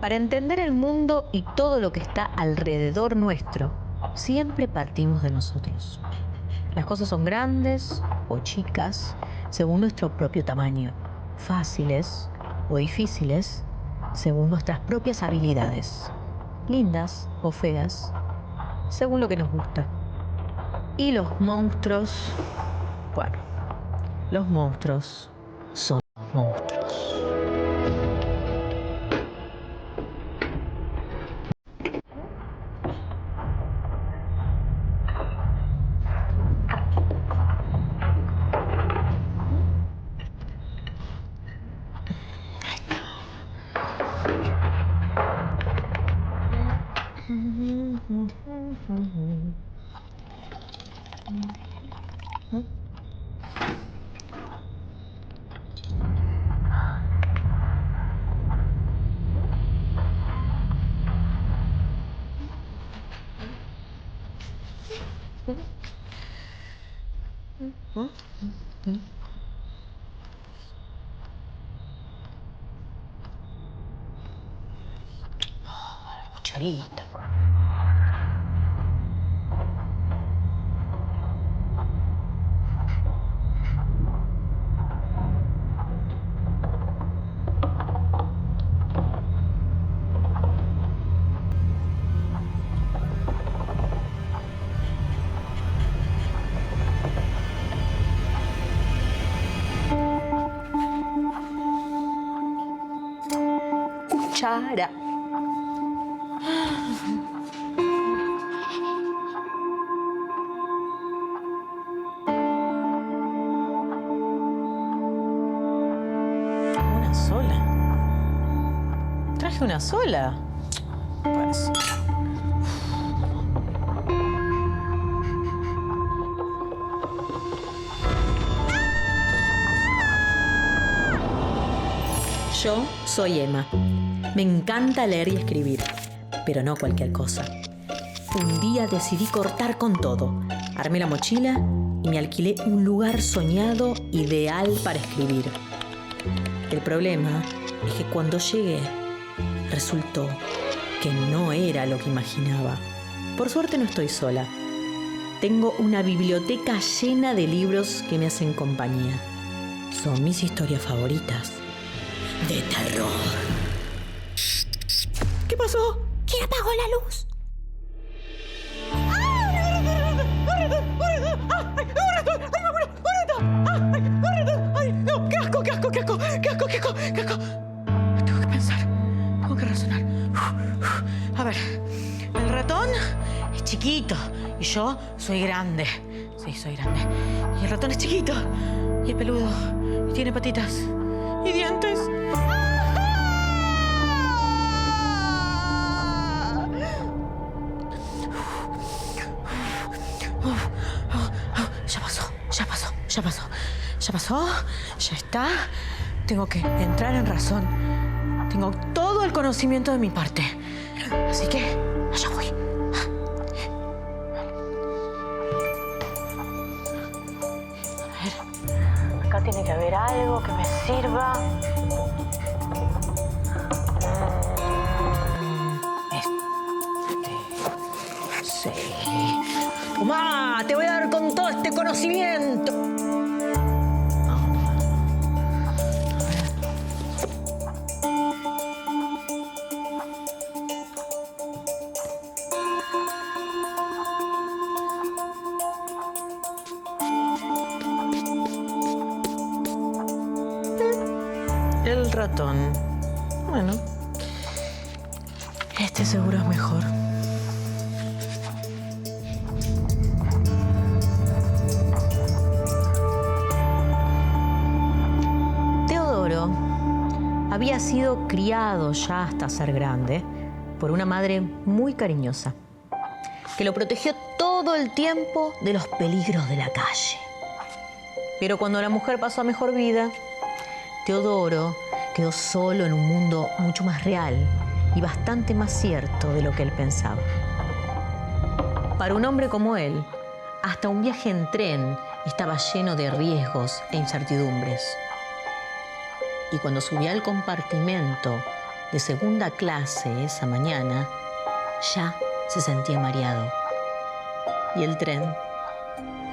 Para entender el mundo y todo lo que está alrededor nuestro, siempre partimos de nosotros. Las cosas son grandes o chicas según nuestro propio tamaño, fáciles o difíciles según nuestras propias habilidades, lindas o feas según lo que nos gusta. Y los monstruos, bueno, los monstruos son monstruos. Cucharita. Cuchara. Una sola. Traje una sola. Parece. Yo soy Emma. Me encanta leer y escribir, pero no cualquier cosa. Un día decidí cortar con todo. Armé la mochila y me alquilé un lugar soñado ideal para escribir. El problema es que cuando llegué, resultó que no era lo que imaginaba. Por suerte no estoy sola. Tengo una biblioteca llena de libros que me hacen compañía. Son mis historias favoritas. De terror. ¿Qué pasó? ¿Quién apagó la luz? Tengo que pensar, tengo que razonar. A ver, el ratón es chiquito y yo soy grande. Sí, soy grande. Y el ratón es chiquito y es peludo y tiene patitas y dientes. Ya pasó, ya está. Tengo que entrar en razón. Tengo todo el conocimiento de mi parte. Así que allá voy. A ver, acá tiene que haber algo que me sirva. Sí. ¡Mamá! Te voy a dar con todo este conocimiento. El ratón. Bueno, este seguro es mejor. Teodoro había sido criado ya hasta ser grande por una madre muy cariñosa, que lo protegió todo el tiempo de los peligros de la calle. Pero cuando la mujer pasó a mejor vida, Teodoro quedó solo en un mundo mucho más real y bastante más cierto de lo que él pensaba. Para un hombre como él, hasta un viaje en tren estaba lleno de riesgos e incertidumbres. Y cuando subía al compartimento de segunda clase esa mañana, ya se sentía mareado. Y el tren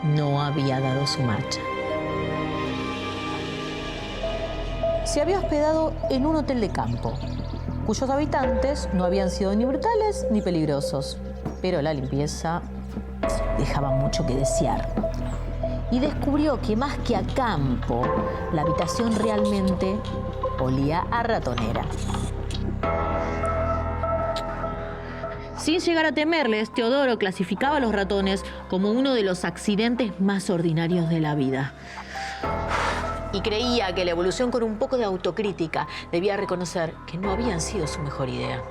no había dado su marcha. Se había hospedado en un hotel de campo, cuyos habitantes no habían sido ni brutales ni peligrosos, pero la limpieza dejaba mucho que desear. Y descubrió que más que a campo, la habitación realmente olía a ratonera. Sin llegar a temerles, Teodoro clasificaba a los ratones como uno de los accidentes más ordinarios de la vida. Y creía que la evolución, con un poco de autocrítica, debía reconocer que no habían sido su mejor idea.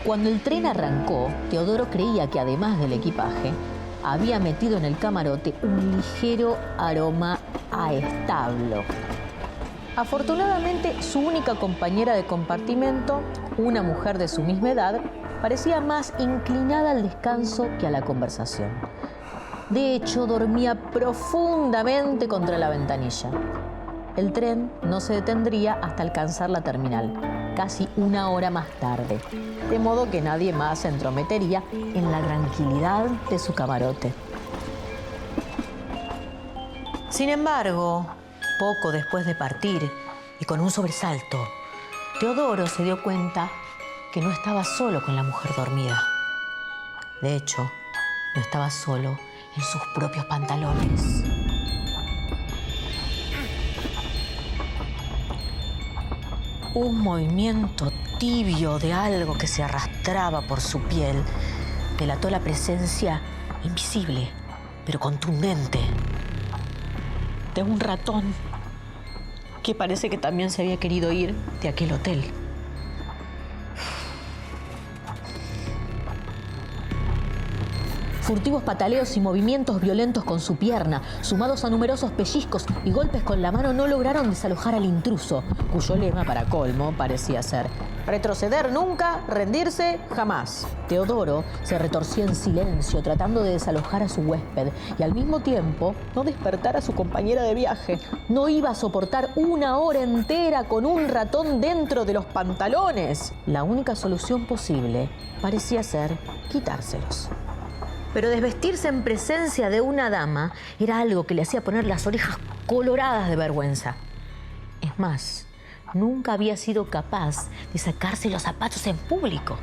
Cuando el tren arrancó, Teodoro creía que además del equipaje, había metido en el camarote un ligero aroma a establo. Afortunadamente, su única compañera de compartimento, una mujer de su misma edad, parecía más inclinada al descanso que a la conversación. De hecho, dormía profundamente contra la ventanilla. El tren no se detendría hasta alcanzar la terminal, casi una hora más tarde, de modo que nadie más se entrometería en la tranquilidad de su camarote. Sin embargo, poco después de partir y con un sobresalto, Teodoro se dio cuenta que no estaba solo con la mujer dormida. De hecho, no estaba solo en sus propios pantalones. Un movimiento tibio de algo que se arrastraba por su piel delató la presencia invisible, pero contundente, de un ratón que parece que también se había querido ir de aquel hotel. Furtivos pataleos y movimientos violentos con su pierna, sumados a numerosos pellizcos y golpes con la mano, no lograron desalojar al intruso, cuyo lema, para colmo, parecía ser: retroceder nunca, rendirse jamás. Teodoro se retorcía en silencio, tratando de desalojar a su huésped y al mismo tiempo no despertar a su compañera de viaje. No iba a soportar una hora entera con un ratón dentro de los pantalones. La única solución posible parecía ser quitárselos. Pero desvestirse en presencia de una dama era algo que le hacía poner las orejas coloradas de vergüenza. Es más, nunca había sido capaz de sacarse los zapatos en público.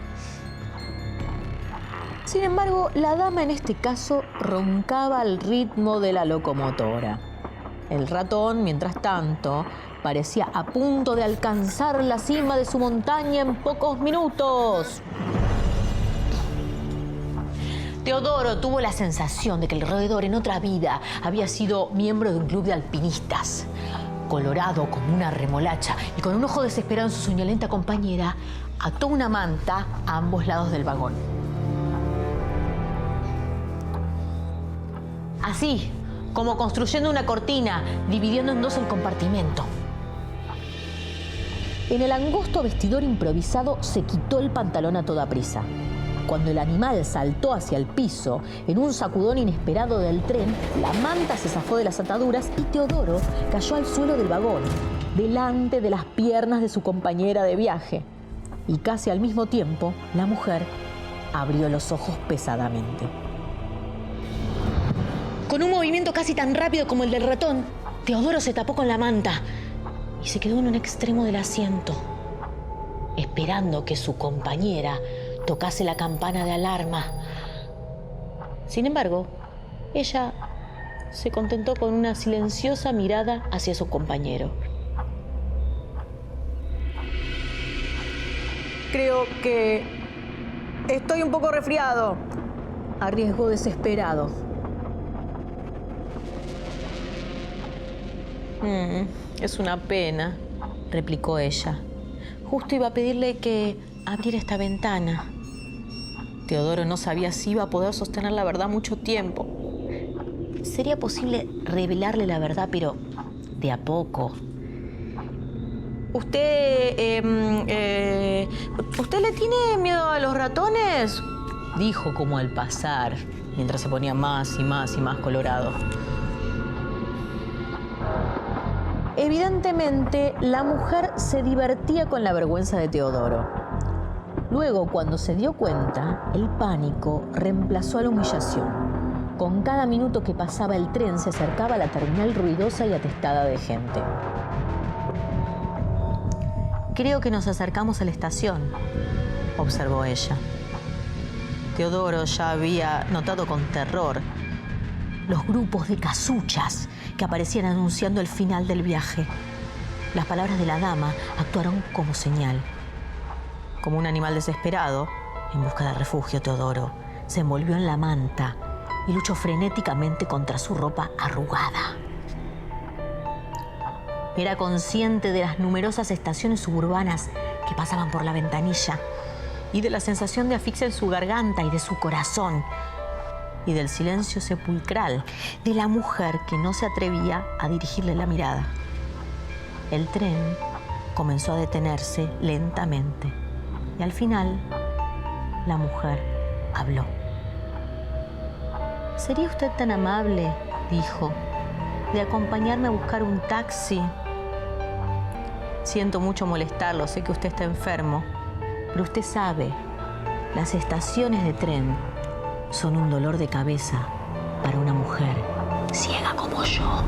Sin embargo, la dama en este caso roncaba al ritmo de la locomotora. El ratón, mientras tanto, parecía a punto de alcanzar la cima de su montaña en pocos minutos. Teodoro tuvo la sensación de que el roedor en otra vida había sido miembro de un club de alpinistas. Colorado como una remolacha y con un ojo desesperado en su soñolienta compañera, ató una manta a ambos lados del vagón. Así, como construyendo una cortina, dividiendo en dos el compartimento. En el angosto vestidor improvisado se quitó el pantalón a toda prisa. Cuando el animal saltó hacia el piso, en un sacudón inesperado del tren, la manta se zafó de las ataduras y Teodoro cayó al suelo del vagón, delante de las piernas de su compañera de viaje. Y casi al mismo tiempo, la mujer abrió los ojos pesadamente. Con un movimiento casi tan rápido como el del ratón, Teodoro se tapó con la manta y se quedó en un extremo del asiento, esperando que su compañera tocase la campana de alarma. Sin embargo, ella se contentó con una silenciosa mirada hacia su compañero. Creo que estoy un poco resfriado, arriesgó desesperado. Es una pena, replicó ella. Justo iba a pedirle que abriera esta ventana. Teodoro no sabía si iba a poder sostener la verdad mucho tiempo. Sería posible revelarle la verdad, pero de a poco. ¿Usted le tiene miedo a los ratones?, dijo como al pasar, mientras se ponía más y más y más colorado. Evidentemente, la mujer se divertía con la vergüenza de Teodoro. Luego, cuando se dio cuenta, el pánico reemplazó a la humillación. Con cada minuto que pasaba el tren se acercaba a la terminal ruidosa y atestada de gente. Creo que nos acercamos a la estación, observó ella. Teodoro ya había notado con terror los grupos de casuchas que aparecían anunciando el final del viaje. Las palabras de la dama actuaron como señal. Como un animal desesperado, en busca de refugio, Teodoro se envolvió en la manta y luchó frenéticamente contra su ropa arrugada. Era consciente de las numerosas estaciones suburbanas que pasaban por la ventanilla y de la sensación de asfixia en su garganta y de su corazón y del silencio sepulcral de la mujer que no se atrevía a dirigirle la mirada. El tren comenzó a detenerse lentamente y al final la mujer habló. ¿Sería usted tan amable, dijo, de acompañarme a buscar un taxi? Siento mucho molestarlo, sé que usted está enfermo, pero usted sabe, las estaciones de tren son un dolor de cabeza para una mujer ciega como yo.